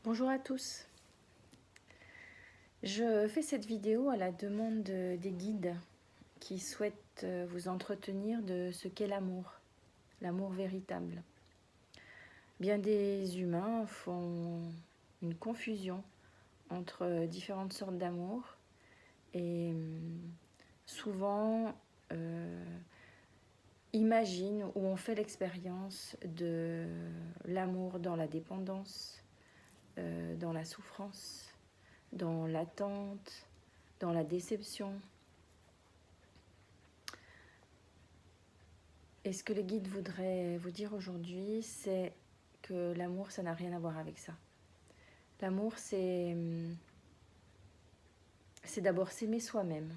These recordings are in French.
Bonjour à tous. Je fais cette vidéo à la demande des guides qui souhaitent vous entretenir de ce qu'est l'amour, l'amour véritable. Bien des humains font une confusion entre différentes sortes d'amour et souvent imaginent ou ont fait l'expérience de l'amour dans la dépendance, dans la souffrance, dans l'attente, dans la déception. Et ce que les guides voudraient vous dire aujourd'hui, c'est que l'amour, ça n'a rien à voir avec ça. L'amour, c'est d'abord s'aimer soi-même,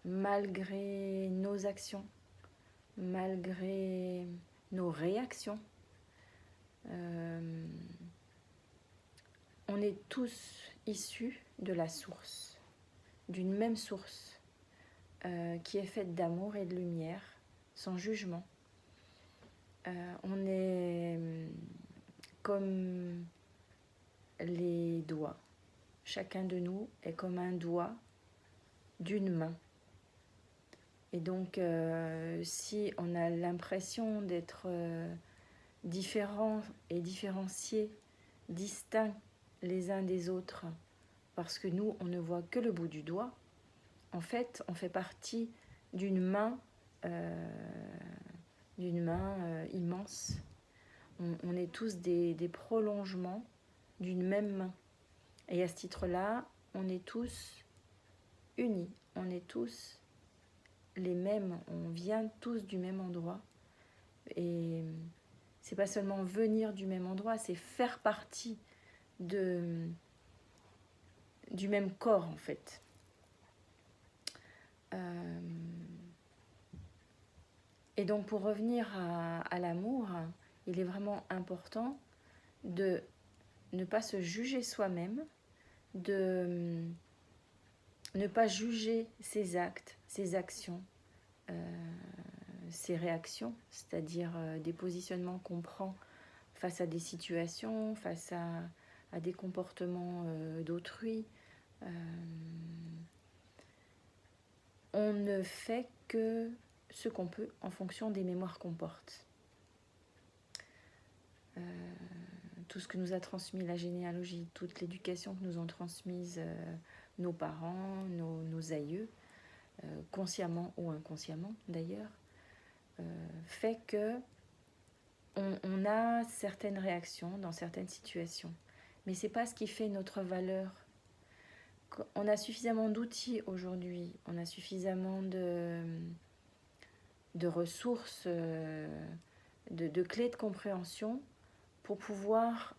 malgré nos actions, malgré nos réactions. On est tous issus de la source, d'une même source, qui est faite d'amour et de lumière, sans jugement. On est comme les doigts. Chacun de nous est comme un doigt d'une main. Et donc, si on a l'impression d'être différents et différenciés, distincts les uns des autres, parce que nous, on ne voit que le bout du doigt, en fait, on fait partie d'une main immense. On est tous des prolongements d'une même main. Et à ce titre-là, on est tous unis, on est tous les mêmes, on vient tous du même endroit. Et c'est pas seulement venir du même endroit, c'est faire partie du même corps en fait. Et donc pour revenir à l'amour, il est vraiment important de ne pas se juger soi-même, de ne pas juger ses actes, ses actions, ses réactions, c'est-à-dire des positionnements qu'on prend face à des situations, face à des comportements d'autrui. On ne fait que ce qu'on peut en fonction des mémoires qu'on porte. Tout ce que nous a transmis la généalogie, toute l'éducation que nous ont transmise nos parents, nos aïeux, consciemment ou inconsciemment d'ailleurs, fait que on a certaines réactions dans certaines situations. Mais ce n'est pas ce qui fait notre valeur. On a suffisamment d'outils aujourd'hui, on a suffisamment de ressources, de clés de compréhension pour pouvoir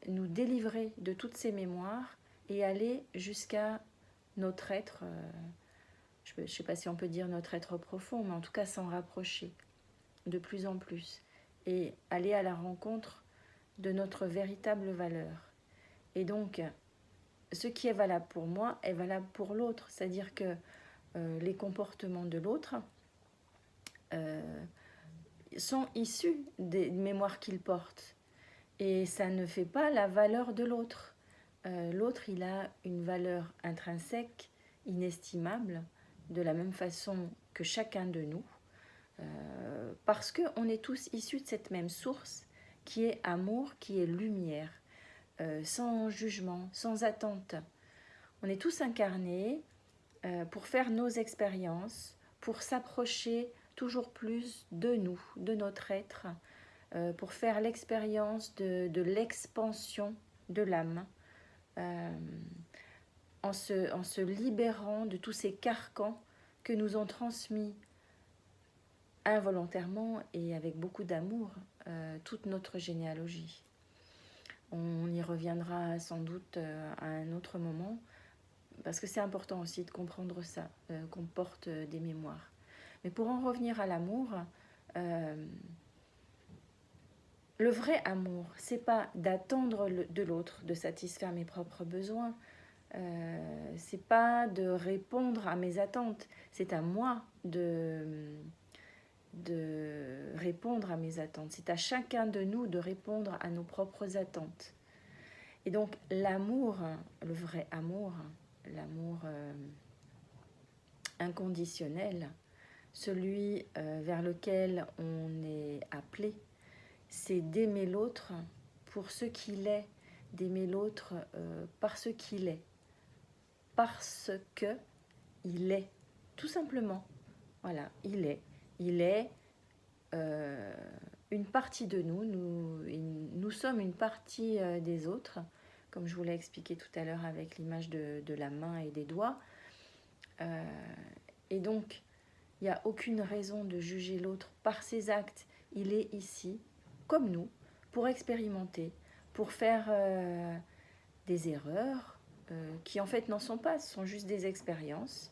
nous délivrer de toutes ces mémoires et aller jusqu'à notre être, je ne sais pas si on peut dire notre être profond, mais en tout cas s'en rapprocher de plus en plus et aller à la rencontre de notre véritable valeur. Et donc, ce qui est valable pour moi est valable pour l'autre, c'est-à-dire que les comportements de l'autre sont issus des mémoires qu'il porte. Et ça ne fait pas la valeur de l'autre. L'autre, il a une valeur intrinsèque, inestimable, de la même façon que chacun de nous, parce qu'on est tous issus de cette même source qui est amour, qui est lumière, sans jugement, sans attente. On est tous incarnés pour faire nos expériences, pour s'approcher toujours plus de nous, de notre être, pour faire l'expérience de l'expansion de l'âme, en se libérant de tous ces carcans que nous ont transmis involontairement et avec beaucoup d'amour toute notre généalogie. On y reviendra sans doute à un autre moment, parce que c'est important aussi de comprendre ça, qu'on porte des mémoires. Mais pour en revenir à l'amour, le vrai amour, c'est pas d'attendre de l'autre, de satisfaire mes propres besoins, c'est pas de répondre à mes attentes, c'est à moi de répondre à mes attentes. C'est à chacun de nous de répondre à nos propres attentes. Et donc l'amour, le vrai amour, l'amour inconditionnel, celui vers lequel on est appelé, c'est d'aimer l'autre pour ce qu'il est, d'aimer l'autre parce qu'il est, parce que il est, tout simplement. Voilà, il est. Il est une partie de nous. Nous sommes une partie des autres, comme je vous l'ai expliqué tout à l'heure avec l'image de la main et des doigts. Et donc, il n'y a aucune raison de juger l'autre par ses actes. Il est ici, comme nous, pour expérimenter, pour faire des erreurs qui en fait n'en sont pas, ce sont juste des expériences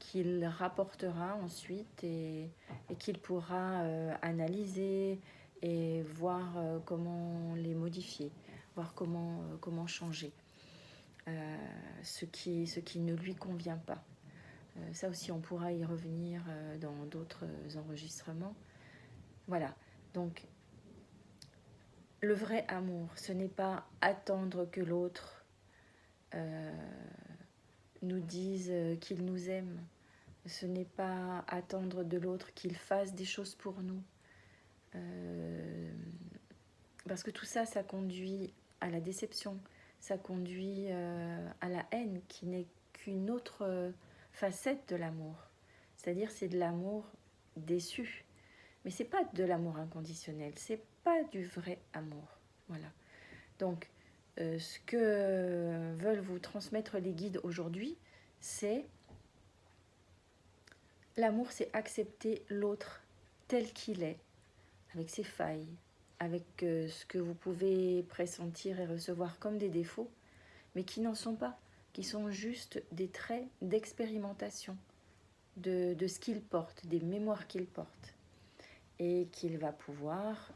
qu'il rapportera ensuite et qu'il pourra analyser et voir comment les modifier, voir comment changer ce qui ne lui convient pas. Ça aussi, on pourra y revenir dans d'autres enregistrements. Voilà, donc le vrai amour, ce n'est pas attendre que l'autre nous dise qu'il nous aime. Ce n'est pas attendre de l'autre qu'il fasse des choses pour nous. Parce que tout ça, ça conduit à la déception. Ça conduit à la haine, qui n'est qu'une autre facette de l'amour. C'est-à-dire, c'est de l'amour déçu. Mais c'est pas de l'amour inconditionnel. C'est pas du vrai amour. Voilà. Donc, ce que veulent vous transmettre les guides aujourd'hui, c'est l'amour, c'est accepter l'autre tel qu'il est, avec ses failles, avec ce que vous pouvez pressentir et recevoir comme des défauts, mais qui n'en sont pas, qui sont juste des traits d'expérimentation de ce qu'il porte, des mémoires qu'il porte, et qu'il va pouvoir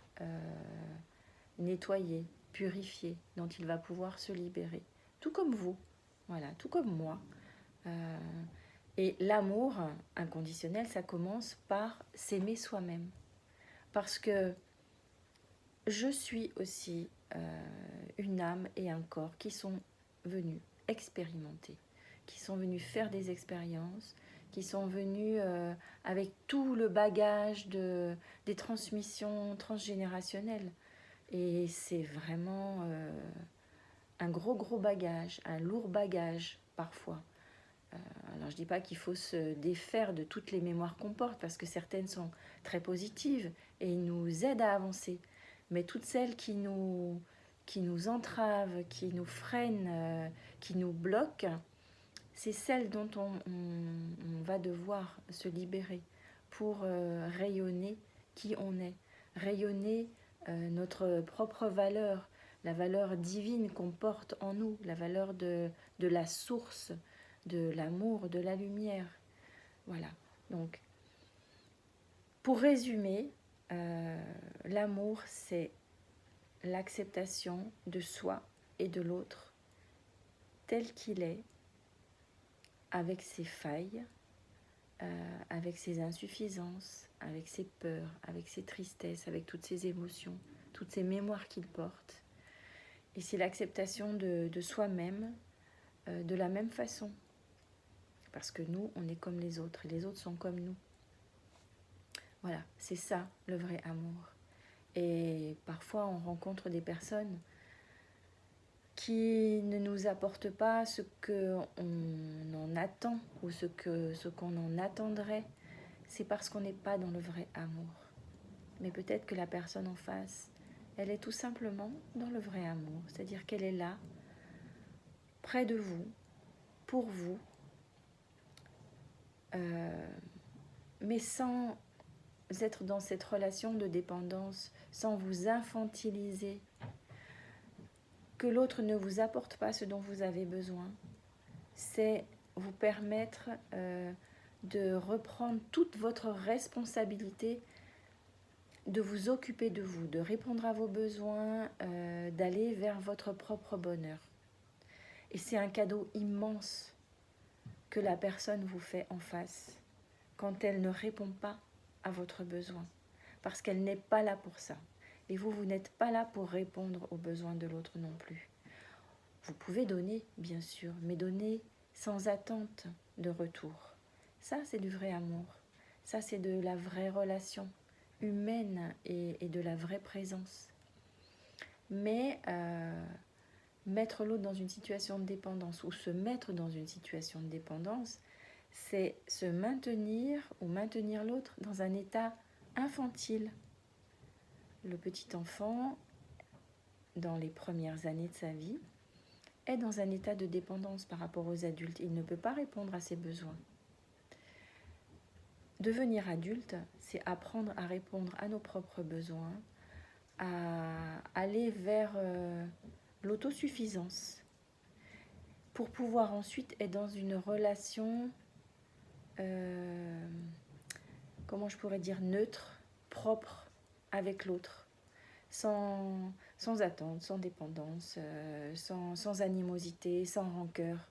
nettoyer, purifier, dont il va pouvoir se libérer, tout comme vous, voilà, tout comme moi. Et l'amour inconditionnel, ça commence par s'aimer soi-même. Parce que je suis aussi une âme et un corps qui sont venus expérimenter, qui sont venus faire des expériences, qui sont venus avec tout le bagage des transmissions transgénérationnelles. Et c'est vraiment un gros bagage, un lourd bagage parfois. Alors je ne dis pas qu'il faut se défaire de toutes les mémoires qu'on porte, parce que certaines sont très positives et nous aident à avancer. Mais toutes celles qui nous entravent, qui nous freinent, qui nous bloquent, c'est celles dont on va devoir se libérer pour rayonner qui on est, rayonner notre propre valeur, la valeur divine qu'on porte en nous, la valeur de la source, de l'amour, de la lumière. Voilà. Donc, pour résumer, l'amour, c'est l'acceptation de soi et de l'autre tel qu'il est, avec ses failles, avec ses insuffisances, avec ses peurs, avec ses tristesses, avec toutes ses émotions, toutes ces mémoires qu'il porte. Et c'est l'acceptation de soi-même de la même façon. Parce que nous, on est comme les autres et les autres sont comme nous. Voilà, c'est ça le vrai amour. Et parfois, on rencontre des personnes qui ne nous apportent pas ce qu'on en attend ou ce qu'on en attendrait. C'est parce qu'on n'est pas dans le vrai amour. Mais peut-être que la personne en face, elle est tout simplement dans le vrai amour. C'est-à-dire qu'elle est là, près de vous, pour vous, mais sans être dans cette relation de dépendance, sans vous infantiliser, que l'autre ne vous apporte pas ce dont vous avez besoin. C'est vous permettre de reprendre toute votre responsabilité, de vous occuper de vous, de répondre à vos besoins, d'aller vers votre propre bonheur. Et c'est un cadeau immense que la personne vous fait en face quand elle ne répond pas à votre besoin, parce qu'elle n'est pas là pour ça. Et vous, vous n'êtes pas là pour répondre aux besoins de l'autre non plus. Vous pouvez donner, bien sûr, mais donner sans attente de retour. Ça, c'est du vrai amour. Ça, c'est de la vraie relation humaine et de la vraie présence. Mais mettre l'autre dans une situation de dépendance ou se mettre dans une situation de dépendance, c'est se maintenir ou maintenir l'autre dans un état infantile. Le petit enfant, dans les premières années de sa vie, est dans un état de dépendance par rapport aux adultes. Il ne peut pas répondre à ses besoins. Devenir adulte, c'est apprendre à répondre à nos propres besoins, à aller vers l'autosuffisance, pour pouvoir ensuite être dans une relation, comment je pourrais dire, neutre, propre avec l'autre, sans attente, sans dépendance, sans animosité, sans rancœur,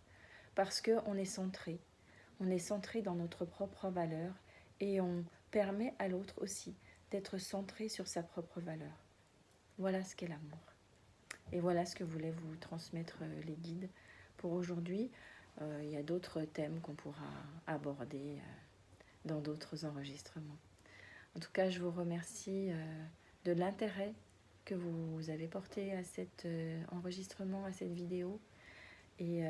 parce qu'on est centré. On est centré dans notre propre valeur et on permet à l'autre aussi d'être centré sur sa propre valeur. Voilà ce qu'est l'amour. Et voilà ce que voulaient vous transmettre les guides pour aujourd'hui. Il y a d'autres thèmes qu'on pourra aborder dans d'autres enregistrements. En tout cas, je vous remercie de l'intérêt que vous avez porté à cet enregistrement, à cette vidéo, et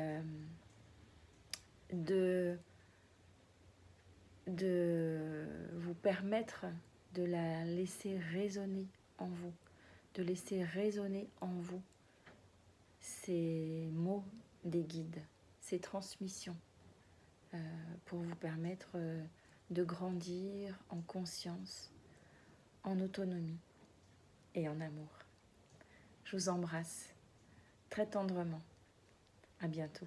de vous permettre de la laisser résonner en vous, de laisser résonner en vous ces mots des guides, ces transmissions, pour vous permettre de grandir en conscience, en autonomie et en amour. Je vous embrasse très tendrement. À bientôt.